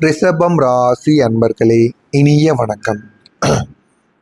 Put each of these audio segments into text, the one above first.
ரிஷபம் ராசி அன்பர்களே, இனிய வணக்கம்.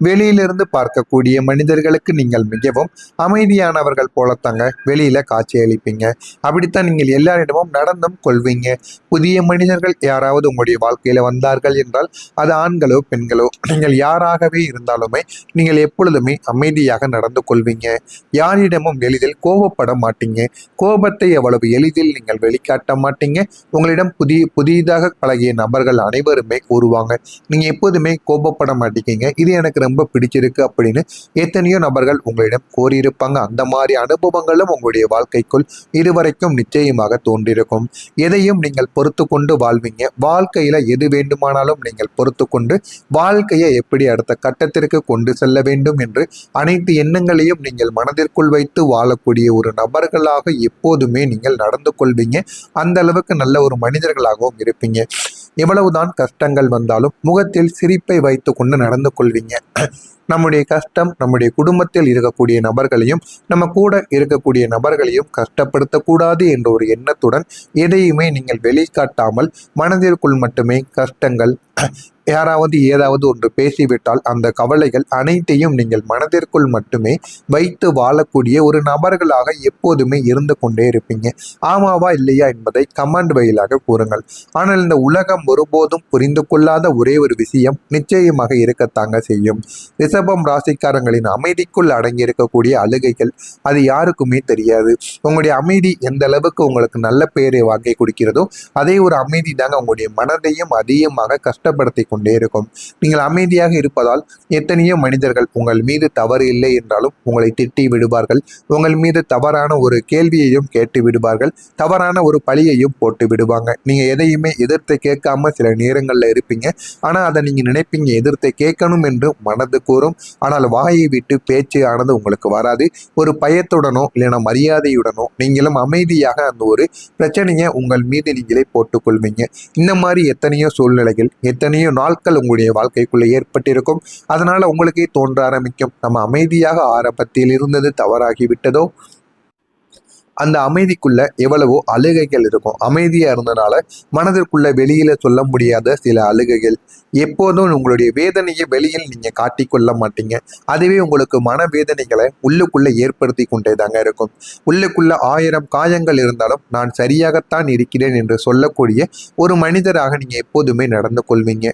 வெளியிலிருந்து பார்க்கக்கூடிய மனிதர்களுக்கு நீங்கள் மிகவும் அமைதியானவர்கள் போலத்தாங்க வெளியில காட்சி அளிப்பீங்க. அப்படித்தான் நீங்கள் எல்லாரிடமும் நடந்தும் கொள்வீங்க. புதிய மனிதர்கள் யாராவது உங்களுடைய வாழ்க்கையில வந்தார்கள் என்றால் அது ஆண்களோ பெண்களோ நீங்கள் யாராகவே இருந்தாலுமே நீங்கள் எப்பொழுதுமே அமைதியாக நடந்து கொள்வீங்க. யாரிடமும் எளிதில் கோபப்பட மாட்டீங்க. கோபத்தை அவ்வளவு எளிதில் நீங்கள் வெளிக்காட்ட மாட்டீங்க. உங்களிடம் புதிதாக பழகிய நபர்கள் அனைவருமே கூறுவாங்க, நீங்க எப்போதுமே கோபப்பட மாட்டீங்க, இது எனக்கு ரொம்ப பிடிச்சிருக்கு அப்படின்னு எத்தனையோ நபர்கள் உங்களிடம் கோரியிருப்பாங்க. அந்த மாதிரி அனுபவங்களும் உங்களுடைய வாழ்க்கைக்குள் இதுவரைக்கும் நிச்சயமாக தோன்றிருக்கும். எதையும் நீங்கள் பொறுத்து கொண்டு வாழ்வீங்க. வாழ்க்கையில எது வேண்டுமானாலும் நீங்கள் பொறுத்து கொண்டு வாழ்க்கையை எப்படி அடுத்த கட்டத்திற்கு கொண்டு செல்ல வேண்டும் என்று அனைத்து எண்ணங்களையும் நீங்கள் மனதிற்குள் வைத்து வாழக்கூடிய ஒரு நபர்களாக எப்போதுமே நீங்கள் நடந்து கொள்வீங்க. அந்த அளவுக்கு நல்ல ஒரு மனிதர்களாகவும் இருப்பீங்க. எவ்வளவுதான் கஷ்டங்கள் வந்தாலும் முகத்தில் சிரிப்பை வைத்து கொண்டு நடந்து கொள்வீங்க. நம்முடைய கஷ்டம் நம்முடைய குடும்பத்தில் இருக்கக்கூடிய நபர்களையும் நம்ம கூட இருக்கக்கூடிய நபர்களையும் கஷ்டப்படுத்தக்கூடாது என்ற ஒரு எண்ணத்துடன் எதையுமே நீங்கள் வெளிக்காட்டாமல் மனதிற்குள் மட்டுமே கஷ்டங்கள், யாராவது ஏதாவது ஒன்று பேசிவிட்டால் அந்த கவலைகள் அனைத்தையும் நீங்கள் மனதிற்குள் மட்டுமே வைத்து வாழக்கூடிய ஒரு நபர்களாக எப்போதுமே இருந்து கொண்டே இருப்பீங்க. ஆமாவா இல்லையா என்பதை கமெண்ட் வழியாக கூறுங்கள். ஆனால் இந்த உலகம் ஒருபோதும் புரிந்து கொள்ளாத ஒரே ஒரு விஷயம் நிச்சயமாக இருக்கத்தாங்க செய்யும். ரிஷபம் ராசிக்காரங்களின் அமைதிக்குள் அடங்கி இருக்கக்கூடிய அழுகைகள் அது யாருக்குமே தெரியாது. உங்களுடைய அமைதி எந்த அளவுக்கு உங்களுக்கு நல்ல பெயரை வாங்கி கொடுக்கிறதோ அதே ஒரு அமைதி தாங்க உங்களுடைய மனதையும் அதிகமாக கஷ்டப்படுத்தி கொண்டே இருக்கும். நீங்கள் அமைதியாக இருப்பதால் எத்தனையோ மனிதர்கள் உங்கள் மீது தவறு இல்லை என்றாலும் உங்களை திட்டி விடுவார்கள். உங்கள் மீது தவறான ஒரு கேள்வியையும் கேட்டு விடுவார்கள். தவறான ஒரு பழியையும் போட்டு விடுவாங்க. நீங்க எதையுமே எதிர்த்து கேட்காம சில நேரங்கள்ல இருப்பீங்க. ஆனா அதை நீங்க நினைப்பீங்க எதிர்த்து கேட்கணும் என்று மனது கூறும். ஆனால் வாயை விட்டு பேச்சு ஆனது உங்களுக்கு வராது. ஒரு பயத்துடனோ இல்லைன்னா மரியாதையுடனோ நீங்களும் அமைதியாக அந்த ஒரு பிரச்சனையை உங்கள் மீது நீங்களே போட்டுக்கொள்வீங்க. இந்த மாதிரி எத்தனையோ சூழ்நிலைகள் எத்தனையோ நாட்கள் உங்களுடைய வாழ்க்கைக்குள்ள ஏற்பட்டிருக்கும். அதனால உங்களுக்கே தோன்ற ஆரம்பிக்கும், நம்ம அமைதியாக ஆரம்பத்தில் இருந்தது தவறாகி விட்டதோ. அந்த அமைதிக்குள்ள எவ்வளவோ அழுகைகள் இருக்கும். அமைதியா இருந்தனால மனதிற்குள்ள வெளியில சொல்ல முடியாத சில அழுகைகள். எப்போதும் உங்களுடைய வேதனையை வெளியில் நீங்க காட்டிக்கொள்ள மாட்டீங்க. அதுவே உங்களுக்கு மனவேதனைகளை உள்ளுக்குள்ள ஏற்படுத்தி கொண்டே தாங்க இருக்கும். உள்ளுக்குள்ள 1000 காயங்கள் இருந்தாலும் நான் சரியாகத்தான் இருக்கிறேன் என்று சொல்லக்கூடிய ஒரு மனிதராக நீங்க எப்போதுமே நடந்து கொள்வீங்க.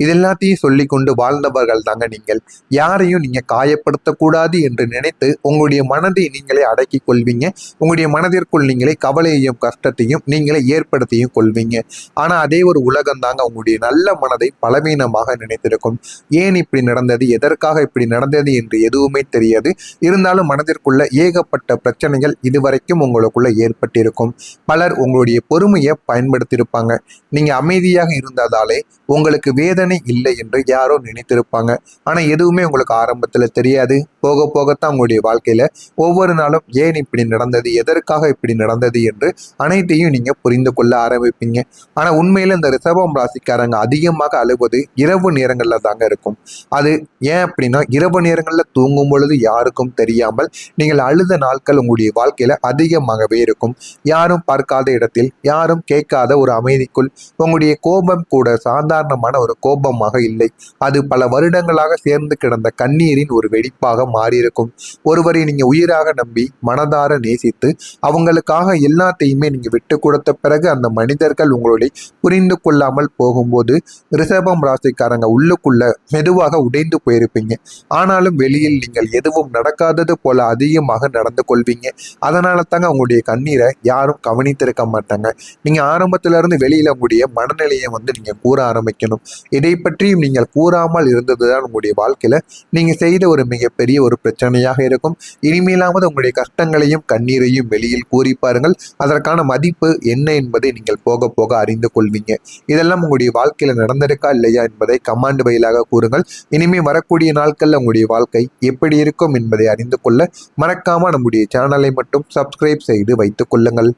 இது எல்லாத்தையும் சொல்லி கொண்டு வாழ்ந்தவர்கள் தாங்க நீங்கள். யாரையும் நீங்க காயப்படுத்தக்கூடாது என்று நினைத்து உங்களுடைய மனதை நீங்களே அடக்கி கொள்வீங்க. உங்களுடைய மனதிற்குள் நீங்களே கவலையையும் கஷ்டத்தையும் நீங்களே ஏற்படுத்தியும் கொள்வீங்க. ஆனா அதே ஒரு உலகம் தாங்க உங்களுடைய நல்ல மனதை பலவீனமாக நினைத்திருக்கும். ஏன் இப்படி நடந்தது, எதற்காக இப்படி நடந்தது என்று எதுவுமே தெரியாது. இருந்தாலும் மனதிற்குள்ள ஏகப்பட்ட பிரச்சனைகள் இதுவரைக்கும் உங்களுக்குள்ள ஏற்பட்டிருக்கும். பலர் உங்களுடைய பொறுமையை பயன்படுத்தியிருப்பாங்க. நீங்க அமைதியாக இருந்ததாலே உங்களுக்கு வேதனை இல்லை என்று யாரோ நினைத்திருப்பாங்க. ஆனா எதுவுமே உங்களுக்கு ஆரம்பத்துல தெரியாது. போக போகத்தான் உங்களுடைய வாழ்க்கையில ஒவ்வொரு நாளும் ஏன் இப்படி நடந்தது, எதற்காக இப்படி நடந்தது என்று அனைத்தையும் நீங்க புரிந்து கொள்ள ஆரம்பிப்பீங்க. ஆனா உண்மையில இந்த ரிஷபம் ராசிக்காரங்க அதிகமாக அழுவது இரவு நேரங்கள்ல தாங்க இருக்கும். அது ஏன் அப்படின்னா இரவு நேரங்கள்ல தூங்கும் பொழுது யாருக்கும் தெரியாமல் நீங்கள் அழுத நாட்கள் உங்களுடைய வாழ்க்கையில அதிகமாகவே இருக்கும். யாரும் பார்க்காத இடத்தில் யாரும் கேட்காத ஒரு அமைதிக்குள் உங்களுடைய கோபம் கூட சாதாரணமான ஒரு கோபமாக இல்லை. அது பல வருடங்களாக சேர்ந்து கிடந்த கண்ணீரின் ஒரு வெடிப்பாக மாறியிருக்கும். ஒருவரை நீங்க உயிராக நம்பி மனதார நேசித்து அவங்களுக்காக எல்லாத்தையுமே நீங்க விட்டு கொடுத்த பிறகு அந்த மனிதர்கள் உங்களுடைய புரிந்து கொள்ளாமல் போகும்போது ரிஷபம் ராசிக்காரங்க உள்ளுக்குள்ள மெதுவாக உடைந்து போயிருப்பீங்க. ஆனாலும் வெளியில் நீங்கள் எதுவும் நடக்காதது போல அதிகமாக நடந்து கொள்வீங்க. அதனால தாங்க உங்களுடைய கண்ணீரை யாரும் கவனித்திருக்க மாட்டாங்க. நீங்க ஆரம்பத்துல இருந்து வெளியில உங்களுடைய மனநிலையை நீங்க கூற ஆரம்பிக்கணும். இதை பற்றியும் நீங்கள் கூறாமல் இருந்ததுதான் உங்களுடைய வாழ்க்கையில நீங்க செய்த ஒரு மிகப்பெரிய ஒரு பிரச்சனையாக இருக்கும். இனிமேலாவது உங்களுடைய கஷ்டங்களையும் கண்ணீரையும் வெளியில் கூறி பாருங்கள். அதற்கான மதிப்பு என்ன என்பதை நீங்கள் போக போக அறிந்து கொள்வீங்க. இதெல்லாம் உங்களுடைய வாழ்க்கையில நடந்திருக்கா இல்லையா என்பதை கமாண்ட் வழியாக கூறுங்கள். இனிமே வரக்கூடிய நாட்கள்ல உங்களுடைய வாழ்க்கை எப்படி இருக்கும் என்பதை அறிந்து கொள்ள மறக்காம நம்முடைய சேனலை மட்டும் சப்ஸ்கிரைப் செய்து வைத்துக் கொள்ளுங்கள்.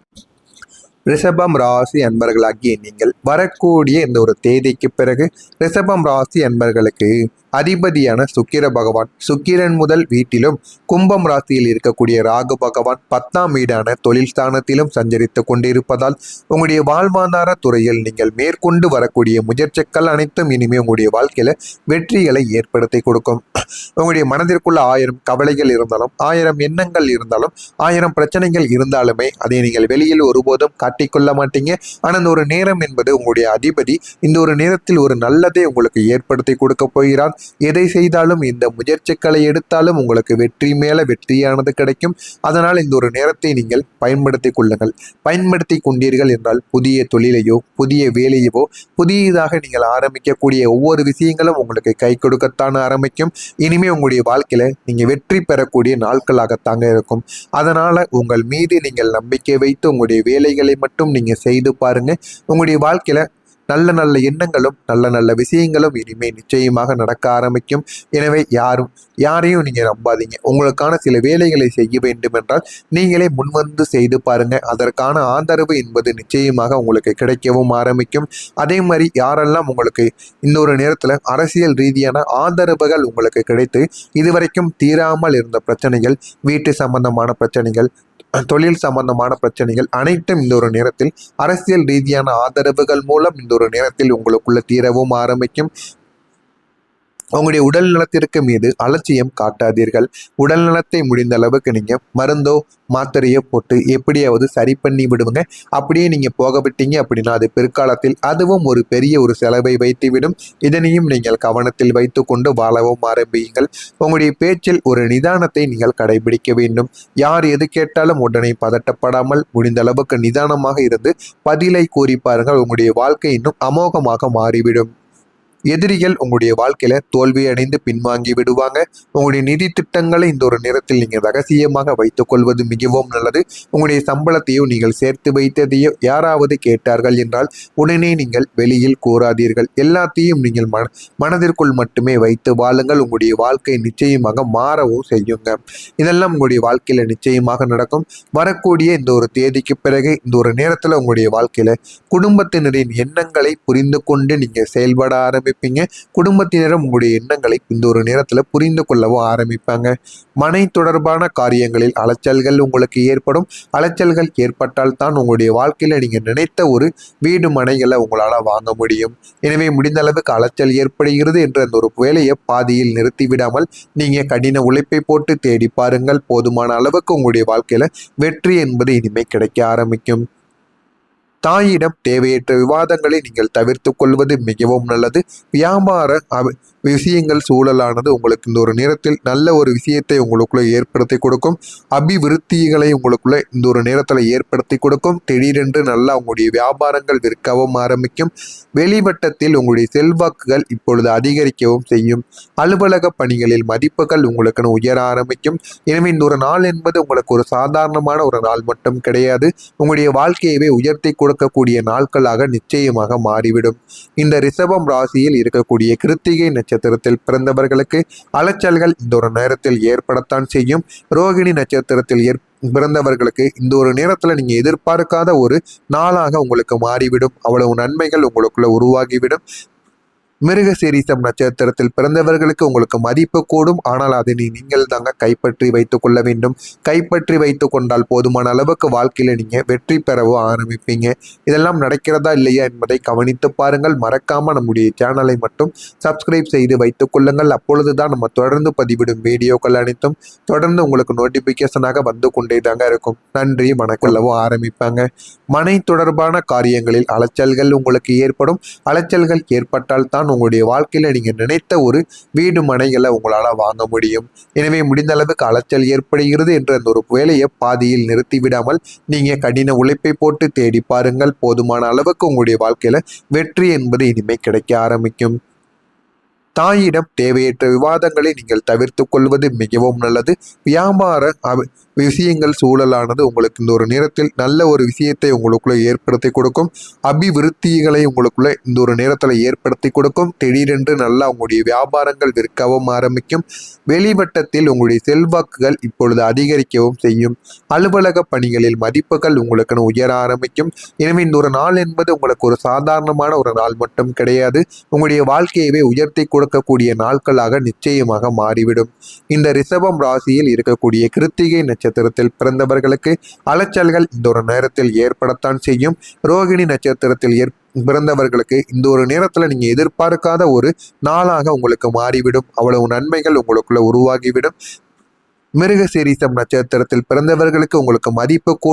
ரிஷபம் ராசி அன்பர்களாகிய நீங்கள் வரக்கூடிய இந்த ஒரு தேதிக்கு பிறகு ரிஷபம் ராசி அன்பர்களுக்கு அதிபதியான சுக்கிர பகவான் சுக்கிரன் முதல் வீட்டிலும் கும்பம் ராசியில் இருக்கக்கூடிய ராகு பகவான் 10ஆம் வீடான தொழில் ஸ்தானத்திலும் சஞ்சரித்துக் கொண்டிருப்பதால் உங்களுடைய வாழ்வாதார துறையில் நீங்கள் மேற்கொண்டு வரக்கூடிய முயற்சிகள் அனைத்தும் இனிமே உங்களுடைய வாழ்க்கையில வெற்றிகளை ஏற்படுத்தி கொடுக்கும். உங்களுடைய மனதிற்குள்ள 1000 கவலைகள் இருந்தாலும் 1000 எண்ணங்கள் இருந்தாலும் 1000 பிரச்சனைகள் இருந்தாலுமே அதை நீங்கள் வெளியில் ஒருபோதும் காட்டிக்கொள்ள மாட்டீங்க. ஆனால் இந்த ஒரு நேரம் என்பது உங்களுடைய அதிபதி இந்த ஒரு நேரத்தில் ஒரு நல்லதை உங்களுக்கு ஏற்படுத்தி கொடுக்க போகிறார். எதை செய்தாலும் இந்த முயற்சிகளை எடுத்தாலும் உங்களுக்கு வெற்றி மேல வெற்றியானது கிடைக்கும். அதனால் இந்த ஒரு நேரத்தை நீங்கள் பயன்படுத்தி கொள்ளுங்கள். பயன்படுத்தி கொண்டீர்கள் என்றால் புதிய தொழிலையோ புதிய வேலையவோ புதியதாக நீங்கள் ஆரம்பிக்கக்கூடிய ஒவ்வொரு விஷயங்களும் உங்களுக்கு கை கொடுக்கத்தான் ஆரம்பிக்கும். இனிமே உங்களுடைய வாழ்க்கையில நீங்க வெற்றி பெறக்கூடிய நாட்களாகத்தாங்க இருக்கும். அதனால உங்கள் மீது நீங்கள் நம்பிக்கை வைத்து உங்களுடைய வேலைகளை மட்டும் நீங்க செய்து பாருங்க. உங்களுடைய வாழ்க்கையில நல்ல நல்ல எண்ணங்களும் நல்ல நல்ல விஷயங்களும் இனிமேல் நிச்சயமாக நடக்க ஆரம்பிக்கும். எனவே யாரையும் நீங்க நம்பாதீங்க. உங்களுக்கான சில வேலைகளை செய்ய வேண்டும் என்றால் நீங்களே முன்வந்து செய்து பாருங்க. அதற்கான ஆதரவு என்பது நிச்சயமாக உங்களுக்கு கிடைக்கவும் ஆரம்பிக்கும். அதே மாதிரி யாரெல்லாம் உங்களுக்கு இந்த ஒரு நேரத்துல அரசியல் ரீதியான ஆதரவுகள் உங்களுக்கு கிடைத்து இதுவரைக்கும் தீராமல் இருந்த பிரச்சனைகள், வீட்டு சம்பந்தமான பிரச்சனைகள், தொழில் சம்பந்தமான பிரச்சனைகள் அனைத்தும் இந்த ஒரு நேரத்தில் அரசியல் ரீதியான ஆதரவுகள் மூலம் இந்த ஒரு நேரத்தில் உங்களுக்குள்ள தீரவும் ஆரம்பிக்கும். உங்களுடைய உடல் நலத்திற்கு மீது அலட்சியம் காட்டாதீர்கள். உடல் நலத்தை முடிந்த அளவுக்கு நீங்க மருந்தோ மாத்திரையோ போட்டு எப்படியாவது சரி பண்ணி விடுவங்க. அப்படியே நீங்க போக விட்டீங்க அப்படின்னா அது பிற்காலத்தில் அதுவும் ஒரு பெரிய ஒரு செலவை வைத்துவிடும். இதனையும் நீங்கள் கவனத்தில் வைத்து கொண்டு வாழவும் ஆரம்பியுங்கள். உங்களுடைய பேச்சில் ஒரு நிதானத்தை நீங்கள் கடைபிடிக்க வேண்டும். யார் எது கேட்டாலும் உடனே பதட்டப்படாமல் முடிந்த அளவுக்கு நிதானமாக இருந்து பதிலை கூறி பாருங்கள். உங்களுடைய வாழ்க்கை இன்னும் அமோகமாக மாறிவிடும். எதிரிகள் உங்களுடைய வாழ்க்கையில தோல்வி அடைந்து பின்வாங்கி விடுவாங்க. உங்களுடைய நிதி திட்டங்களை இந்த ஒரு நேரத்தில் நீங்கள் ரகசியமாக வைத்துக் கொள்வது மிகவும் நல்லது. உங்களுடைய சம்பளத்தையோ நீங்கள் சேர்த்து வைத்ததையோ யாராவது கேட்டார்கள் என்றால் உடனே நீங்கள் வெளியில் கூறாதீர்கள். எல்லாத்தையும் நீங்கள் மனதிற்குள் மட்டுமே வைத்து வாழுங்கள். உங்களுடைய வாழ்க்கை நிச்சயமாக மாறவும் செய்யுங்க. இதெல்லாம் உங்களுடைய வாழ்க்கையில நிச்சயமாக நடக்கும். வரக்கூடிய இந்த ஒரு தேதிக்கு பிறகு இந்த ஒரு நேரத்துல உங்களுடைய வாழ்க்கையில குடும்பத்தினரின் எண்ணங்களை புரிந்து கொண்டு நீங்க செயல்பட ஆரம்பிப்பீங்க. குடும்பத்தினரும் உங்களுடைய எண்ணங்களை இந்த ஒரு நேரத்துல புரிந்து கொள்ளவும் ஆரம்பிப்பாங்க. மனை தொடர்பான காரியங்களில் அலைச்சல்கள் உங்களுக்கு ஏற்படும். அலைச்சல்கள் ஏற்பட்டால் தான் உங்களுடைய வாழ்க்கையில நீங்க நினைத்த ஒரு வீடு மனைகளை உங்களால வாங்க முடியும். எனவே முடிந்த அளவுக்கு அலைச்சல் ஏற்படுகிறது என்ற அந்த ஒரு வேலையை பாதியில் நிறுத்தி விடாமல் நீங்க கடின உழைப்பை போட்டு தேடி பாருங்கள். போதுமான அளவுக்கு உங்களுடைய வாழ்க்கையில வெற்றி என்பது இனிமே கிடைக்க ஆரம்பிக்கும். தாயிடம் தேவையற்ற விவாதங்களை நீங்கள் தவிர்த்து கொள்வது மிகவும் நல்லது. வியாபார விஷயங்கள் சூழலானது உங்களுக்கு இந்த ஒரு நேரத்தில் நல்ல ஒரு விஷயத்தை உங்களுக்குள்ள ஏற்படுத்தி கொடுக்கும். அபிவிருத்திகளை உங்களுக்குள்ள இந்த ஒரு நேரத்தில் ஏற்படுத்தி கொடுக்கும். திடீரென்று நல்லா உங்களுடைய வியாபாரங்கள் விற்கவும் ஆரம்பிக்கும். வெளிவட்டத்தில் உங்களுடைய செல்வாக்குகள் இப்பொழுது அதிகரிக்கவும் செய்யும். அலுவலக பணிகளில் மதிப்புகள் உங்களுக்கு உயர ஆரம்பிக்கும். எனவே இந்த ஒரு நாள் என்பது உங்களுக்கு ஒரு சாதாரணமான ஒரு நாள் மட்டும் கிடையாது. உங்களுடைய வாழ்க்கையவே உயர்த்தி கொடுக்கக்கூடிய நாட்களாக நிச்சயமாக மாறிவிடும். இந்த ரிஷபம் ராசியில் இருக்கக்கூடிய கிருத்திகை நட்சத்திரத்தில் பிறந்தவர்களுக்கு அலைச்சல்கள் இந்த ஒரு நேரத்தில் ஏற்படத்தான் செய்யும். ரோகிணி நட்சத்திரத்தில் பிறந்தவர்களுக்கு இந்த ஒரு நேரத்துல நீங்க எதிர்பார்க்காத ஒரு நாளாக உங்களுக்கு மாறிவிடும். அவ்வளவு நன்மைகள் உங்களுக்குள்ள உருவாகிவிடும். மிருக சீரிசம் நட்சத்திரத்தில் பிறந்தவர்களுக்கு உங்களுக்கு மதிப்பு கூடும். ஆனால் அதனை நீங்கள் தாங்க கைப்பற்றி வைத்துக் கொள்ள வேண்டும். கைப்பற்றி வைத்துக் கொண்டால் போதுமான அளவுக்கு வாழ்க்கையில நீங்க வெற்றி பெறவும் ஆரம்பிப்பீங்க. இதெல்லாம் நடக்கிறதா இல்லையா என்பதை கவனித்து பாருங்கள். மறக்காம நம்முடைய சேனலை மட்டும் சப்ஸ்கிரைப் செய்து வைத்துக் கொள்ளுங்கள். அப்பொழுதுதான் நம்ம தொடர்ந்து பதிவிடும் வீடியோக்கள் அனைத்தும் தொடர்ந்து உங்களுக்கு நோட்டிபிகேஷனாக வந்து கொண்டே தாங்க இருக்கும். நன்றி வணக்கம் ஆரம்பிப்பாங்க. மனை தொடர்பான காரியங்களில் அலைச்சல்கள் உங்களுக்கு ஏற்படும். அலைச்சல்கள் ஏற்பட்டால் தான் உங்களுடைய வாழ்க்கையில நீங்க நினைத்த ஒரு வீடு மனைகளை உங்களால வாங்க முடியும். எனவே முடிந்த அளவுக்கு அலைச்சல் ஏற்படுகிறது என்ற அந்த ஒரு வேலையை பாதியில் நிறுத்தி விடாமல் நீங்க கடின உழைப்பை போட்டு தேடி பாருங்கள். போதுமான அளவுக்கு உங்களுடைய வாழ்க்கையில வெற்றி என்பது இனிமே கிடைக்க ஆரம்பிக்கும். தாயிடம் தேவையற்ற விவாதங்களை நீங்கள் தவிர்த்து கொள்வது மிகவும் நல்லது. வியாபார விஷயங்கள் சூழலானது உங்களுக்கு இந்த ஒரு நேரத்தில் நல்ல ஒரு விஷயத்தை உங்களுக்குள்ள ஏற்படுத்தி கொடுக்கும். அபிவிருத்திகளை உங்களுக்குள்ள இந்த ஒரு நேரத்தில் ஏற்படுத்தி கொடுக்கும். திடீரென்று நல்லா உங்களுடைய வியாபாரங்கள் விற்கவும் ஆரம்பிக்கும். வெளிவட்டத்தில் உங்களுடைய செல்வாக்குகள் இப்பொழுது அதிகரிக்கவும் செய்யும். அலுவலக பணிகளில் மதிப்புகள் உங்களுக்கு உயர ஆரம்பிக்கும். எனவே இந்த ஒரு நாள் என்பது உங்களுக்கு ஒரு சாதாரணமான ஒரு நாள் மட்டும் கிடையாது. உங்களுடைய வாழ்க்கையவே உயர்த்தி கொடுக்கக்கூடிய நாட்களாக நிச்சயமாக மாறிவிடும். இந்த ரிஷபம் ராசியில் இருக்கக்கூடிய கிருத்திகை நட்சத்திரத்தில் பிறந்தவர்களுக்கு அலைச்சல்கள் இந்த ஒரு நேரத்தில் ஏற்படத்தான் செய்யும். ரோகிணி நட்சத்திரத்தில் பிறந்தவர்களுக்கு இந்த ஒரு நேரத்துல நீங்க எதிர்பார்க்காத ஒரு நாளாக உங்களுக்கு மாறிவிடும். அவ்வளவு நன்மைகள் உங்களுக்குள்ள உருவாகிவிடும். மிருக சீரிசம் நட்சத்திரத்தில் பிறந்தவர்களுக்கு உங்களுக்கு மதிப்பு